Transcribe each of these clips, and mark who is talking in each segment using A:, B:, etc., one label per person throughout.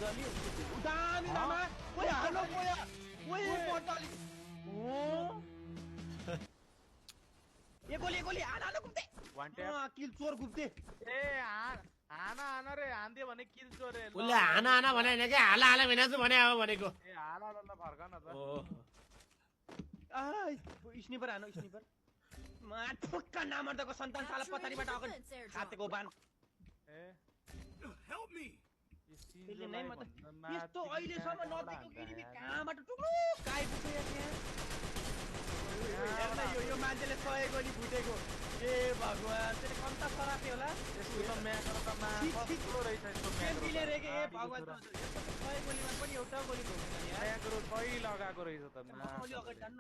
A: जल्यो दामी मामा ओए हालो बोया ओए पटली ओ ये गोली आना घुम्ते
B: वान ट्याप
A: किल चोर घुम्ते
B: ए हाना रे हान्दियो भने किल चोर रे
C: उसले हाना भने हैन के हाला भनेछु भने अब भनेको
B: ए हाला ल फर्क न त
A: स्निपर हानो स्निपर मा ठुक्का नामर्दको सन्तान साला पछाडीबाट अगाडि खातेको बान
B: ए
D: Help me!
A: त्यसले नै म त यस्तो अहिलेसम्म नदेखेको गिरिबी कहाँबाट टुक्लु आइपुग्यो यहाँ यो मान्छेले 100 गोली फुटेको ए भगवान त्यसले कम्ता सरापे होला
B: यसको त म्याकर त कस्तो रहेछ यसको
A: म्याकर रे के ए भगवान त 100 गोलीमा पनि एउटा गोली फुटेन यार
B: म्याकर सही लगाएको रहेछ त
A: अलि अगाडि जान्न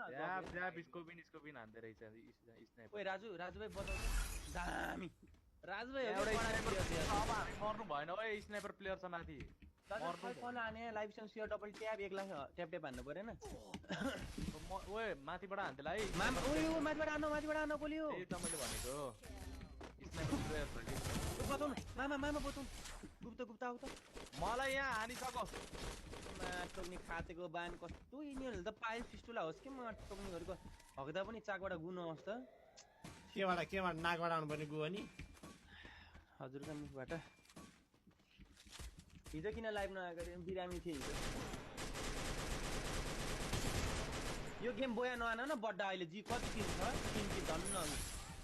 B: ज्याब स्कोपिन हान्दै रहेछ स्नाइपर
A: ओइ राजु भाइ बताउ दामी राजु भाइ
B: एउटा स्नाइपर अब हामी मर्नु भएन ओए स्नाइपर प्लेयर छ माथि
A: मर्नु कोन हाने लाइभ सेन्स यो डबल ट्याप एक लाख ट्याप हान्नु पर्दैन
B: ओए माथिबाट हान्देला है
A: ओइ माथिबाट आउन गोली हो
B: ए त मैले भनेको स्नाइपर प्लेयर छ कि
A: बताउनु मामा बताउनु गुप्ता आउ त
B: मलाई यहाँ हानिसकोस्
A: टोक्नी खातेको बान कस्तो यिनीहरूले त पाइल फिस्टुला होस् कि म टोक्नी गरेको हग्दा पनि चाकबाट गुन होस् त
C: केबाट नाकबाट आउनु पर्ने गु अनि
A: हजुरका मुखबाट हिजो किन लाइभ नआएको बिरामी थिए हिजो यो गेम बोया नआन न बड्डा अहिले जी कति किल छ 3 किल धन्न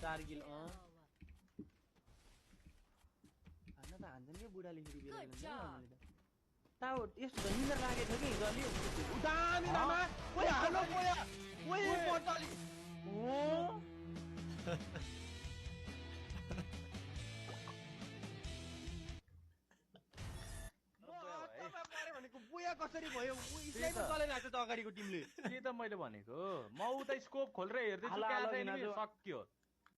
A: 4 किल हान्न त हान्छन् के बुढाले फेरि बेला ताउ यस्तो त निन्द्रा लागेको थियो कि जल्यो दामी मामा ओए हालो बोया ओए पटली ओ बुया कसरी भयो स्नाइपर चलाइरहेको छ अगाडिको टिमले
B: के त मैले भनेको म उता स्कोप खोलेर हेर्दै छु क्या छैन सक्यो